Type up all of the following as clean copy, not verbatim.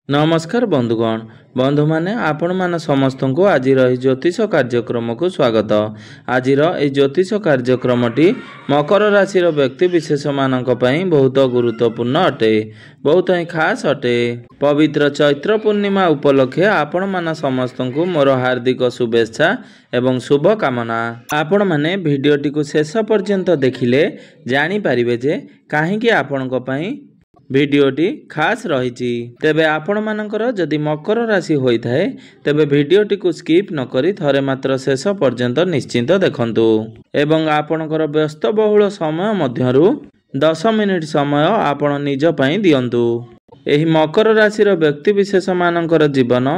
नमस्कार बंधुगण बंधु माने आपण मान समस्त को आज ज्योतिष कार्यक्रम को स्वागत। आज ज्योतिष कार्यक्रमटी मकर राशि व्यक्ति विशेष मानक पई बहुत गुरुत्वपूर्ण अटे, बहुत ही खास अटे। पवित्र चैत्र पूर्णिमा उपलक्षे आपण मान समस्त को मोर हार्दिक शुभेच्छा एवं शुभ कामना। आपण माने भिडियोटी को शेष पर्यंत देखिले जानी पारिबे जे काहेकि आपण को पई भिडियोटी खास रही। तेबे आपण मानकर जदि मकर राशि होता है तेबे भिडियोटी को स्किप न करी थरे मात्र शेष पर्यंत निश्चिंत देखंतु एवं आपणकर व्यस्त बहुल समय मध्यरु 10 मिनिट समय आपण निज पई दियंतु। एही मकर राशिर व्यक्ति विशेष मानकर जीवन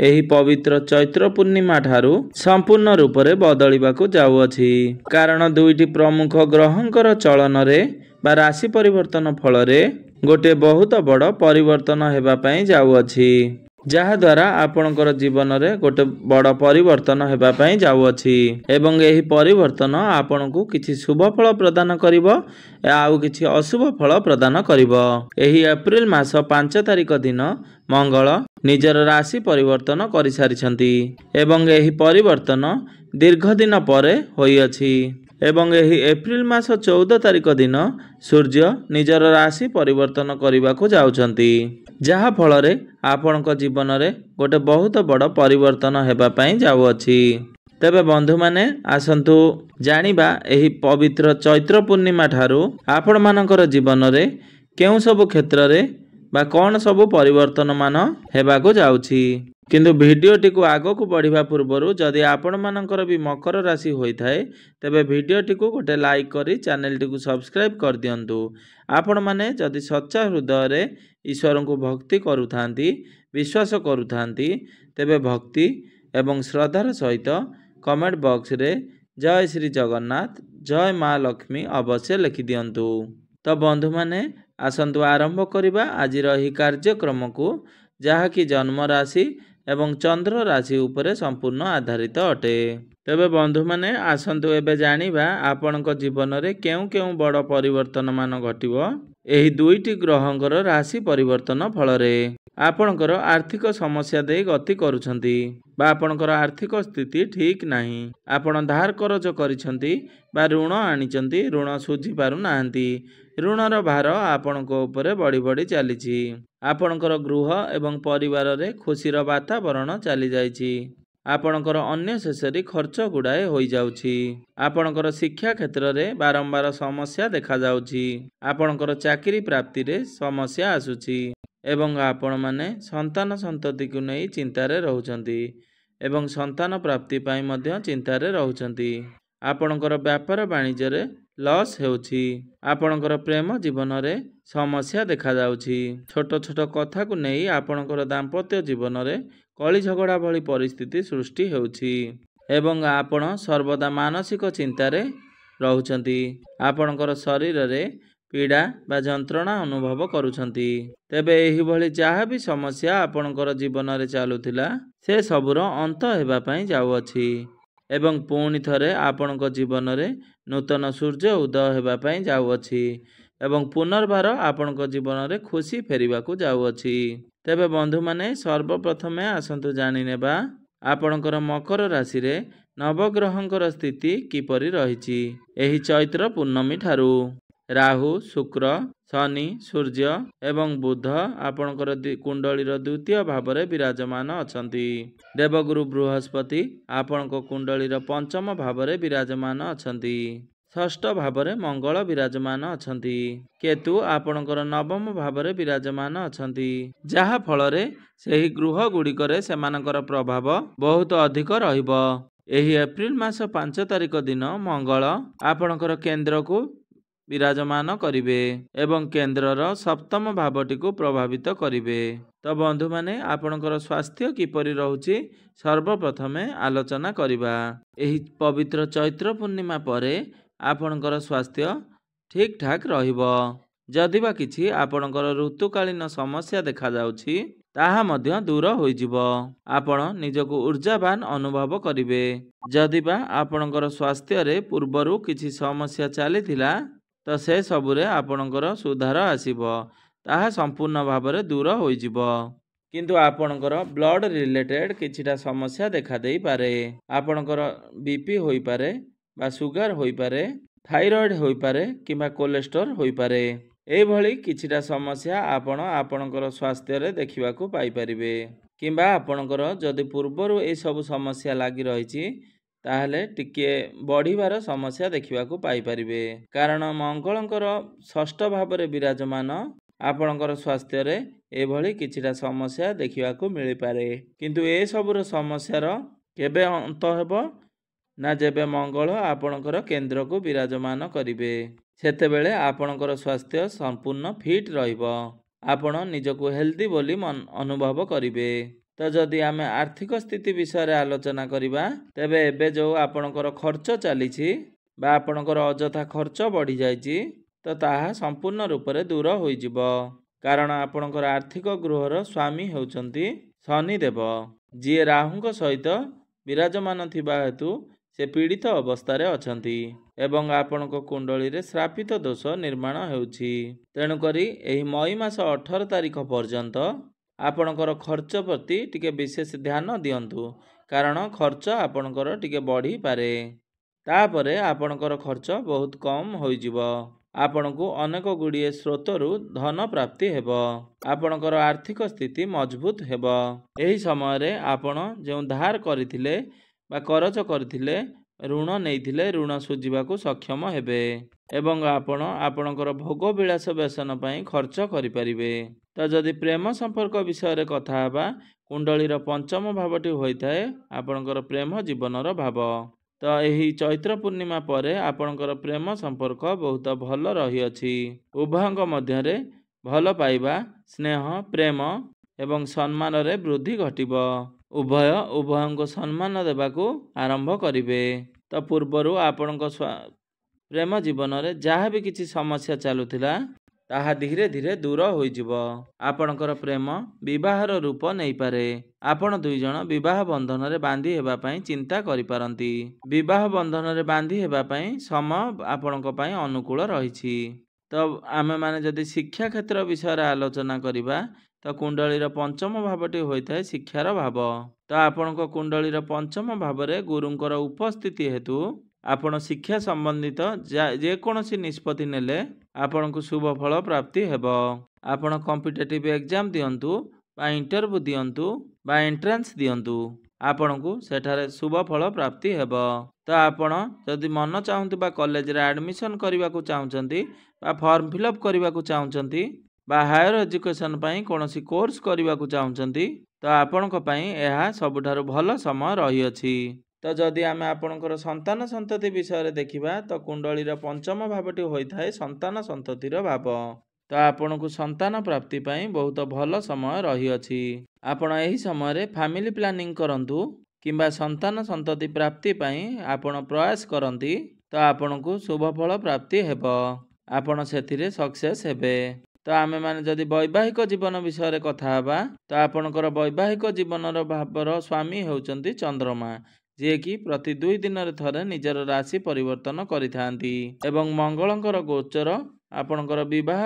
एही पवित्र चैत्र पूर्णिमा ठारू संपूर्ण रूप से बदलिबाकू जाउअछि। कारण दुईटी प्रमुख ग्रहंकर चलन रे बा राशि परिवर्तन फल रे गोटे बहुत बड़ परिवर्तन हेबा पई जाउअछि, जहा द्वारा आपणकर जीवन रे गोटे बड़ परिवर्तन हेबा पई जाउअछि एवं एही परिवर्तन आपणकू किछि शुभ फल प्रदान करिवो आउ किछि अशुभ फल प्रदान करिवो। एही एप्रिल मास 5 तारिख दिन मंगल निजर राशि परिवर्तन करि सारिछंती एवं एही परिवर्तन दीर्घ दिन परे होइअछि एवं एही एप्रिल मास 14 तारिख दिन सूर्य निजर राशि परिवर्तन करने जाउछंती, जहा फल रे आपणक जीवन रे गोटे बहुत बड़ परिवर्तन हेबा पई जाउअछि। तेबे बंधु माने आसंतु जानिबा एही पवित्र चैत्र पूर्णिमा ठारू आपण मानकर जीवन रे केउ सब क्षेत्र रे बा कौन सब परिवर्तन मान हेबाको जाउछि। किंतु भिडियोटी को आग को बढ़िया पूर्वर जदि आपण मानकर भी मकर राशि होता है तेबे भिडियोटी को गोटे लाइक करी चैनल टी को सब्सक्राइब कर दियंतु। आपण माने जदि सच्चा हृदय रे ईश्वर को भक्ति करुथांती विश्वास करुथांती तेबे भक्ति एवं श्रद्धार सहित कमेंट बॉक्स रे जय श्री जगन्नाथ जय माँ लक्ष्मी अवश्य लिखि दियंतु। तो बंधु माने आसंतु आरंभ करिबा आज रही कार्यक्रम को, जहा कि जन्म राशि एवं चंद्र राशि उपरे संपूर्ण आधारित अटे। तेबे बंधु माने आसंतु एबे जानिबा आपणक जीवन रे केउ केउ बड़ परिवर्तन मान घटिबो एही दुईटी ग्रहंकर राशि परिवर्तन फल रे। आपणकर आर्थिक समस्या दे गति करूछंती बा आपणकर आर्थिक स्थिति ठीक नाही, आपण धार करज करिछंती बा ऋण आनिचंती, ऋण सुझी पारु नाहंती, ऋणर भार आपणक उपरे बढ़ी बढ़ी चलीछि। आपणकर गृह एवं परिवार रे खुशीर वातावरण चली जाइछि। आपणकर अन्य शेषरी खर्च गुड़ाए होई जाउछि। आपणकर शिक्षा क्षेत्र रे बारंबार समस्या देखा जाउछि। आपणकर चाकरी प्राप्ति रे समस्या आसुछि एवं आपण माने संतान संतति को नहीं चिंता रे रहउछंती एवं संतान प्राप्ति पाई मध्य चिंता रे रहउछंती। आपणकर व्यापार वाणिज्य रे लॉस हेउछि। आपणकर प्रेम जीवन रे समस्या देखा जाउछि। छोट छोट कथा को नहीं आपणकर दाम्पत्य जीवन रे कली झगड़ा भली परिस्थिति सृष्टि हेउछि एवं आपण सर्वदा मानसिक चिंता रे रहउछंती। आपणकर शरीर रे पीड़ा बा जंत्रणा अनुभव करुछंती। तेबे एही भली जहा भी समस्या आपणकर जीवन रे चालुथिला से सबुर अंत हेबा पई जाउअछि एवं पुणी थरे आपणक जीवन रे नूतन सूर्य उदय हेबा पई जाउअछि एवं पुनर्बार आपणक जीवन रे खुशी फेरिबाकू जाउअछि। तेबे बंधु माने सर्वप्रथमे आसंतु जानि नेबा आपणकर मकर राशि रे नवग्रहंकर स्थिति किपरि रहिछि। एही चैत्र पूर्णमी ठारू राहु शुक्र शनि सूर्य एवं बुध आपणकर कुंडलीर द्वितीय भाव रे विराजमान अछंती। देवगुरु बृहस्पति आपणक कुंडलीर पंचम भाव रे विराजमान अछंती। षष्ठ भाव रे मंगल विराजमान अछंती। केतु आपणकर नवम भाव रे विराजमान अछंती, जहा फल रे सेही गृह गुड़िकरे सेमानकर प्रभाव बहुत अधिक रहिबो। एही एप्रिल मास 5 तारिख दिन मंगल आपणकर केंद्र को विराजमान करिवे एवं केंद्रर सप्तम भावटी को प्रभावित करिवे। तो बंधु माने आपणकर स्वास्थ्य किपरि रहुछि सर्वप्रथमे आलोचना करिबा। एही पवित्र चैत्र पूर्णिमा परे आपणकर स्वास्थ्य ठीक ठाक रहिबो। जदिबा किछि आपणकर ऋतुकालीन समस्या देखा जाउछि ताहा मध्य दूर होइजिबो। आपण निजको ऊर्जावान अनुभव करिवे। जदिबा आपणकर स्वास्थ्य रे पूर्वरु किछि समस्या चलीथिला तो से सबुरे आपणकर सुधार आसीबो, ताहा संपूर्ण भाव रे दूर होइजिबो। କିନ୍ତୁ ଆପଣଙ୍କର ବ୍ଲଡ଼ ରିଲେଟେଡ୍ କିଛିଟା ସମସ୍ୟା ଦେଖାଦେଇପାରେ। ଆପଣଙ୍କର ବିପି ହୋଇପାରେ ବା ସୁଗାର ହୋଇପାରେ, ଥାଇରଏଡ଼୍ ହୋଇପାରେ କିମ୍ବା କୋଲେଷ୍ଟ୍ରଲ୍ ହୋଇପାରେ। ଏଇଭଳି କିଛିଟା ସମସ୍ୟା ଆପଣ ଆପଣଙ୍କର ସ୍ୱାସ୍ଥ୍ୟରେ ଦେଖିବାକୁ ପାଇପାରିବେ। କିମ୍ବା ଆପଣଙ୍କର ଯଦି ପୂର୍ବରୁ ଏସବୁ ସମସ୍ୟା ଲାଗି ରହିଛି ତାହେଲେ ଟିକିଏ ବଢ଼ିବାର ସମସ୍ୟା ଦେଖିବାକୁ ପାଇପାରିବେ। କାରଣ ମଙ୍ଗଳଙ୍କର ଷଷ୍ଠ ଭାବରେ ବିରାଜମାନ ଆପଣଙ୍କର ସ୍ୱାସ୍ଥ୍ୟରେ ଏଭଳି କିଛିଟା ସମସ୍ୟା ଦେଖିବାକୁ ମିଳିପାରେ। କିନ୍ତୁ ଏସବୁର ସମସ୍ୟାର କେବେ ଅନ୍ତ ହେବ ନା ଯେବେ ମଙ୍ଗଳ ଆପଣଙ୍କର କେନ୍ଦ୍ରକୁ ବିରାଜମାନ କରିବେ। ସେତେବେଳେ ଆପଣଙ୍କର ସ୍ୱାସ୍ଥ୍ୟ ସମ୍ପୂର୍ଣ୍ଣ ଫିଟ୍ ରହିବ। ଆପଣ ନିଜକୁ ହେଲ୍ଦି ବୋଲି ଅନୁଭବ କରିବେ। ତ ଯଦି ଆମେ ଆର୍ଥିକ ସ୍ଥିତି ବିଷୟରେ ଆଲୋଚନା କରିବା, ତେବେ ଏବେ ଯେଉଁ ଆପଣଙ୍କର ଖର୍ଚ୍ଚ ଚାଲିଛି ବା ଆପଣଙ୍କର ଅଯଥା ଖର୍ଚ୍ଚ ବଢ଼ିଯାଇଛି ତ ତାହା ସମ୍ପୂର୍ଣ୍ଣ ରୂପରେ ଦୂର ହୋଇଯିବ। କାରଣ ଆପଣଙ୍କର ଆର୍ଥିକ ଗୃହର ସ୍ୱାମୀ ହେଉଛନ୍ତି ଶନିଦେବ, ଯିଏ ରାହୁଙ୍କ ସହିତ ବିରାଜମାନ ଥିବା ହେତୁ ସେ ପୀଡ଼ିତ ଅବସ୍ଥାରେ ଅଛନ୍ତି ଏବଂ ଆପଣଙ୍କ କୁଣ୍ଡଳୀରେ ଶ୍ରାପିତ ଦୋଷ ନିର୍ମାଣ ହେଉଛି। ତେଣୁକରି ଏହି ମଇ ମାସ 18 ତାରିଖ ପର୍ଯ୍ୟନ୍ତ ଆପଣଙ୍କର ଖର୍ଚ୍ଚ ପ୍ରତି ଟିକେ ବିଶେଷ ଧ୍ୟାନ ଦିଅନ୍ତୁ। କାରଣ ଖର୍ଚ୍ଚ ଆପଣଙ୍କର ଟିକେ ବଢ଼ିପାରେ। ତାପରେ ଆପଣଙ୍କର ଖର୍ଚ୍ଚ ବହୁତ କମ୍ ହୋଇଯିବ। ଆପଣଙ୍କୁ ଅନେକ ଗୁଡ଼ିଏ ସ୍ରୋତରୁ ଧନ ପ୍ରାପ୍ତି ହେବ। ଆପଣଙ୍କର ଆର୍ଥିକ ସ୍ଥିତି ମଜବୁତ ହେବ। ଏହି ସମୟରେ ଆପଣ ଯେଉଁ ଧାର କରିଥିଲେ ବା କରଜ କରିଥିଲେ, ଋଣ ନେଇଥିଲେ, ଋଣ ଶୁଝିବାକୁ ସକ୍ଷମ ହେବେ ଏବଂ ଆପଣ ଆପଣଙ୍କର ଭୋଗ ବିଳାସ ବେସନ ପାଇଁ ଖର୍ଚ୍ଚ କରିପାରିବେ। ତ ଯଦି ପ୍ରେମ ସମ୍ପର୍କ ବିଷୟରେ କଥା ହେବା, କୁଣ୍ଡଳୀର ପଞ୍ଚମ ଭାବଟି ହୋଇଥାଏ ଆପଣଙ୍କର ପ୍ରେମ ଜୀବନର ଭାବ। ତ ଏହି ଚୈତ୍ର ପୂର୍ଣ୍ଣିମା ପରେ ଆପଣଙ୍କର ପ୍ରେମ ସମ୍ପର୍କ ବହୁତ ଭଲ ରହିଅଛି। ଉଭୟଙ୍କ ମଧ୍ୟରେ ଭଲ ପାଇବା, ସ୍ନେହ, ପ୍ରେମ ଏବଂ ସମ୍ମାନରେ ବୃଦ୍ଧି ଘଟିବ। ଉଭୟଙ୍କୁ ସମ୍ମାନ ଦେବାକୁ ଆରମ୍ଭ କରିବେ। ତ ପୂର୍ବରୁ ଆପଣଙ୍କ ପ୍ରେମ ଜୀବନରେ ଯାହା ବି କିଛି ସମସ୍ୟା ଚାଲୁଥିଲା ତାହା ଧୀରେ ଧୀରେ ଦୂର ହୋଇଯିବ। ଆପଣଙ୍କର ପ୍ରେମ ବିବାହର ରୂପ ନେଇପାରେ। ଆପଣ ଦୁଇ ଜଣ ବିବାହ ବନ୍ଧନରେ ବାନ୍ଧି ହେବା ପାଇଁ ଚିନ୍ତା କରିପାରନ୍ତି। ବିବାହ ବନ୍ଧନରେ ବାନ୍ଧି ହେବା ପାଇଁ ସମୟ ଆପଣଙ୍କ ପାଇଁ ଅନୁକୂଳ ରହିଛି। ତ ଆମେମାନେ ଯଦି ଶିକ୍ଷା କ୍ଷେତ୍ର ବିଷୟରେ ଆଲୋଚନା କରିବା, ତ କୁଣ୍ଡଳୀର ପଞ୍ଚମ ଭାବଟି ହୋଇଥାଏ ଶିକ୍ଷାର ଭାବ। ତ ଆପଣଙ୍କ କୁଣ୍ଡଳୀର ପଞ୍ଚମ ଭାବରେ ଗୁରୁଙ୍କର ଉପସ୍ଥିତି ହେତୁ ଆପଣ ଶିକ୍ଷା ସମ୍ବନ୍ଧିତ ଯେକୌଣସି ନିଷ୍ପତ୍ତି ନେଲେ ଆପଣଙ୍କୁ ଶୁଭ ଫଳ ପ୍ରାପ୍ତି ହେବ। ଆପଣ କମ୍ପିଟେଟିଭ୍ ଏକ୍ଜାମ୍ ଦିଅନ୍ତୁ ବା ଇଣ୍ଟରଭ୍ୟୁ ଦିଅନ୍ତୁ ବା ଏଣ୍ଟ୍ରାନ୍ସ ଦିଅନ୍ତୁ, ଆପଣଙ୍କୁ ସେଠାରେ ଶୁଭ ଫଳ ପ୍ରାପ୍ତି ହେବ। ତ ଆପଣ ଯଦି ମନ ଚାହୁଁଥିବା କଲେଜରେ ଆଡ଼ମିସନ୍ କରିବାକୁ ଚାହୁଁଛନ୍ତି ବା ଫର୍ମ ଫିଲ୍ଅପ୍ କରିବାକୁ ଚାହୁଁଛନ୍ତି ବା ହାୟର ଏଜୁକେସନ୍ ପାଇଁ କୌଣସି କୋର୍ସ କରିବାକୁ ଚାହୁଁଛନ୍ତି, ତ ଆପଣଙ୍କ ପାଇଁ ଏହା ସବୁଠାରୁ ଭଲ ସମୟ ରହିଅଛି। ତ ଯଦି ଆମେ ଆପଣଙ୍କର ସନ୍ତାନ ସନ୍ତତି ବିଷୟରେ ଦେଖିବା, ତ କୁଣ୍ଡଳୀର ପଞ୍ଚମ ଭାବଟି ହୋଇଥାଏ ସନ୍ତାନ ସନ୍ତତିର ଭାବ। ତ ଆପଣଙ୍କୁ ସନ୍ତାନ ପ୍ରାପ୍ତି ପାଇଁ ବହୁତ ଭଲ ସମୟ ରହିଅଛି। ଆପଣ ଏହି ସମୟରେ ଫ୍ୟାମିଲି ପ୍ଲାନିଂ କରନ୍ତୁ କିମ୍ବା ସନ୍ତାନ ସନ୍ତତି ପ୍ରାପ୍ତି ପାଇଁ ଆପଣ ପ୍ରୟାସ କରନ୍ତି, ତ ଆପଣଙ୍କୁ ଶୁଭ ଫଳ ପ୍ରାପ୍ତି ହେବ। ଆପଣ ସେଥିରେ ସକ୍ସେସ୍ ହେବେ। ତ ଆମେମାନେ ଯଦି ବୈବାହିକ ଜୀବନ ବିଷୟରେ କଥା ହେବା, ତ ଆପଣଙ୍କର ବୈବାହିକ ଜୀବନର ଭାବର ସ୍ୱାମୀ ହେଉଛନ୍ତି ଚନ୍ଦ୍ରମା, ଯିଏକି ପ୍ରତି 2 ଦିନରେ ଥରେ ନିଜର ରାଶି ପରିବର୍ତ୍ତନ କରିଥାନ୍ତି ଏବଂ ମଙ୍ଗଳଙ୍କର ଗୋଚର ଆପଣଙ୍କର ବିବାହ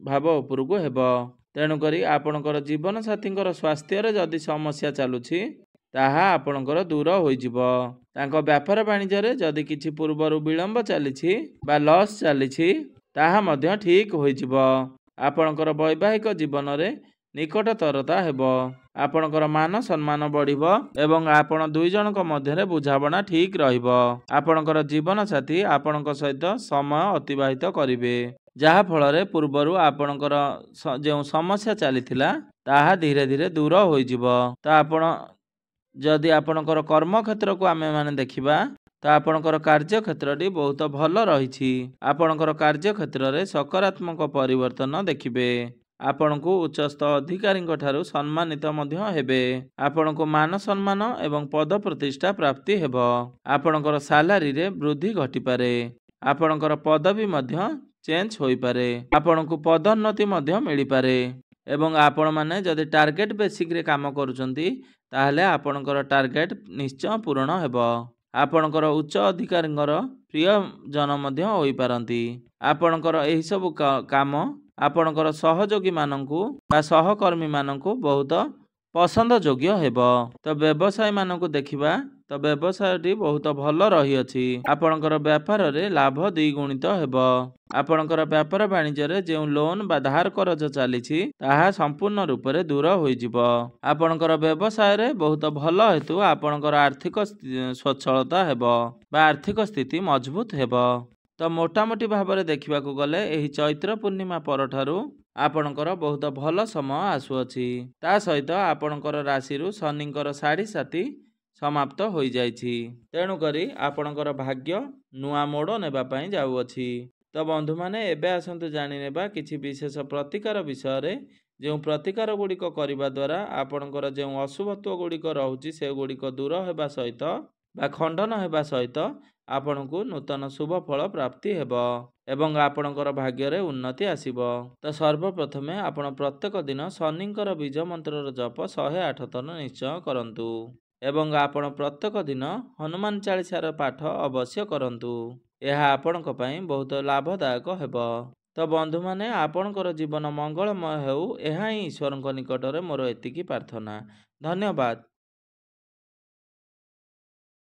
ଭାବ ଉପରକୁ ହେବ। ତେଣୁକରି ଆପଣଙ୍କର ଜୀବନସାଥୀଙ୍କର ସ୍ୱାସ୍ଥ୍ୟରେ ଯଦି ସମସ୍ୟା ଚାଲୁଛି ତାହା ଆପଣଙ୍କର ଦୂର ହୋଇଯିବ। ତାଙ୍କ ବ୍ୟାପାର ବାଣିଜ୍ୟରେ ଯଦି କିଛି ପୂର୍ବରୁ ବିଳମ୍ବ ଚାଲିଛି ବା ଲସ୍ ଚାଲିଛି ତାହା ମଧ୍ୟ ଠିକ୍ ହୋଇଯିବ। ଆପଣଙ୍କର ବୈବାହିକ ଜୀବନରେ ନିକଟତରତା ହେବ। ଆପଣଙ୍କର ମାନ ସମ୍ମାନ ବଢ଼ିବ ଏବଂ ଆପଣ ଦୁଇ ଜଣଙ୍କ ମଧ୍ୟରେ ବୁଝାମଣା ଠିକ୍ ରହିବ। ଆପଣଙ୍କର ଜୀବନସାଥୀ ଆପଣଙ୍କ ସହିତ ସମୟ ଅତିବାହିତ କରିବେ, ଯାହା ଫଳରେ ପୂର୍ବରୁ ଆପଣଙ୍କର ଯେଉଁ ସମସ୍ୟା ଚାଲିଥିଲା ତାହା ଧୀରେ ଧୀରେ ଦୂର ହୋଇଯିବ। ତ ଆପଣ ଯଦି ଆପଣଙ୍କର କର୍ମକ୍ଷେତ୍ରକୁ ଆମେମାନେ ଦେଖିବା, ତ ଆପଣଙ୍କର କାର୍ଯ୍ୟକ୍ଷେତ୍ରଟି ବହୁତ ଭଲ ରହିଛି। ଆପଣଙ୍କର କାର୍ଯ୍ୟକ୍ଷେତ୍ରରେ ସକାରାତ୍ମକ ପରିବର୍ତ୍ତନ ଦେଖିବେ। ଆପଣଙ୍କୁ ଉଚ୍ଚସ୍ଥ ଅଧିକାରୀଙ୍କ ଠାରୁ ସମ୍ମାନିତ ମଧ୍ୟ ହେବେ। ଆପଣଙ୍କୁ ମାନ ସମ୍ମାନ ଏବଂ ପଦ ପ୍ରତିଷ୍ଠା ପ୍ରାପ୍ତି ହେବ। ଆପଣଙ୍କର ସାଲାରୀରେ ବୃଦ୍ଧି ଘଟିପାରେ। ଆପଣଙ୍କର ପଦବୀ ମଧ୍ୟ ଚେଞ୍ଜ ହୋଇପାରେ। ଆପଣଙ୍କୁ ପଦୋନ୍ନତି ମଧ୍ୟ ମିଳିପାରେ ଏବଂ ଆପଣମାନେ ଯଦି ଟାର୍ଗେଟ୍ ବେସିକ୍ରେ କାମ କରୁଛନ୍ତି ତାହେଲେ ଆପଣଙ୍କର ଟାର୍ଗେଟ୍ ନିଶ୍ଚୟ ପୂରଣ ହେବ। ଆପଣଙ୍କର ଉଚ୍ଚ ଅଧିକାରୀଙ୍କର ପ୍ରିୟଜନ ମଧ୍ୟ ହୋଇପାରନ୍ତି। ଆପଣଙ୍କର ଏହିସବୁ କାମ ଆପଣଙ୍କର ସହଯୋଗୀମାନଙ୍କୁ ବା ସହକର୍ମୀମାନଙ୍କୁ ବହୁତ ପସନ୍ଦ ଯୋଗ୍ୟ ହେବ। ତ ବ୍ୟବସାୟୀମାନଙ୍କୁ ଦେଖିବା ତ ବ୍ୟବସାୟଟି ବହୁତ ଭଲ ରହିଅଛି। ଆପଣଙ୍କର ବ୍ୟାପାରରେ ଲାଭ ଦ୍ୱିଗୁଣିତ ହେବ। ଆପଣଙ୍କର ବ୍ୟାପାର ବାଣିଜ୍ୟରେ ଯେଉଁ ଲୋନ୍ ବା ଧାର କରଜ ଚାଲିଛି ତାହା ସମ୍ପୂର୍ଣ୍ଣ ରୂପରେ ଦୂର ହୋଇଯିବ। ଆପଣଙ୍କର ବ୍ୟବସାୟରେ ବହୁତ ଭଲ ହେତୁ ଆପଣଙ୍କର ଆର୍ଥିକ ସ୍ୱଚ୍ଛଳତା ହେବ ବା ଆର୍ଥିକ ସ୍ଥିତି ମଜବୁତ ହେବ। ତ ମୋଟାମୋଟି ଭାବରେ ଦେଖିବାକୁ ଗଲେ ଏହି ଚୈତ୍ର ପୂର୍ଣ୍ଣିମା ପରଠାରୁ ଆପଣଙ୍କର ବହୁତ ଭଲ ସମୟ ଆସୁଅଛି। ତା ସହିତ ଆପଣଙ୍କର ରାଶିରୁ ଶନିଙ୍କର ଶାଢ଼ୀ ସାଥୀ ସମାପ୍ତ ହୋଇଯାଇଛି। ତେଣୁକରି ଆପଣଙ୍କର ଭାଗ୍ୟ ନୂଆ ମୋଡ଼ ନେବା ପାଇଁ ଯାଉଅଛି। ତ ବନ୍ଧୁମାନେ ଏବେ ଆସନ୍ତୁ ଜାଣିନେବା କିଛି ବିଶେଷ ପ୍ରତିକାର ବିଷୟରେ। ଯେଉଁ ପ୍ରତିକାର ଗୁଡ଼ିକ କରିବା ଦ୍ୱାରା ଆପଣଙ୍କର ଯେଉଁ ଅଶୁଭତ୍ୱ ଗୁଡ଼ିକ ରହୁଛି ସେଗୁଡ଼ିକ ଦୂର ହେବା ସହିତ ବା ଖଣ୍ଡନ ହେବା ସହିତ ଆପଣଙ୍କୁ ନୂତନ ଶୁଭ ଫଳ ପ୍ରାପ୍ତି ହେବ ଏବଂ ଆପଣଙ୍କର ଭାଗ୍ୟରେ ଉନ୍ନତି ଆସିବ। ତ ସର୍ବପ୍ରଥମେ ଆପଣ ପ୍ରତ୍ୟେକ ଦିନ ଶନିଙ୍କର ବୀଜ ମନ୍ତ୍ରର ଜପ 108 ଥର ନିଶ୍ଚୟ କରନ୍ତୁ ଏବଂ ଆପଣ ପ୍ରତ୍ୟେକ ଦିନ ହନୁମାନ ଚାଳିଶାର ପାଠ ଅବଶ୍ୟ କରନ୍ତୁ। ଏହା ଆପଣଙ୍କ ପାଇଁ ବହୁତ ଲାଭଦାୟକ ହେବ। ତ ବନ୍ଧୁମାନେ ଆପଣଙ୍କର ଜୀବନ ମଙ୍ଗଳମୟ ହେଉ, ଏହା ହିଁ ଈଶ୍ୱରଙ୍କ ନିକଟରେ ମୋର ଏତିକି ପ୍ରାର୍ଥନା। ଧନ୍ୟବାଦ।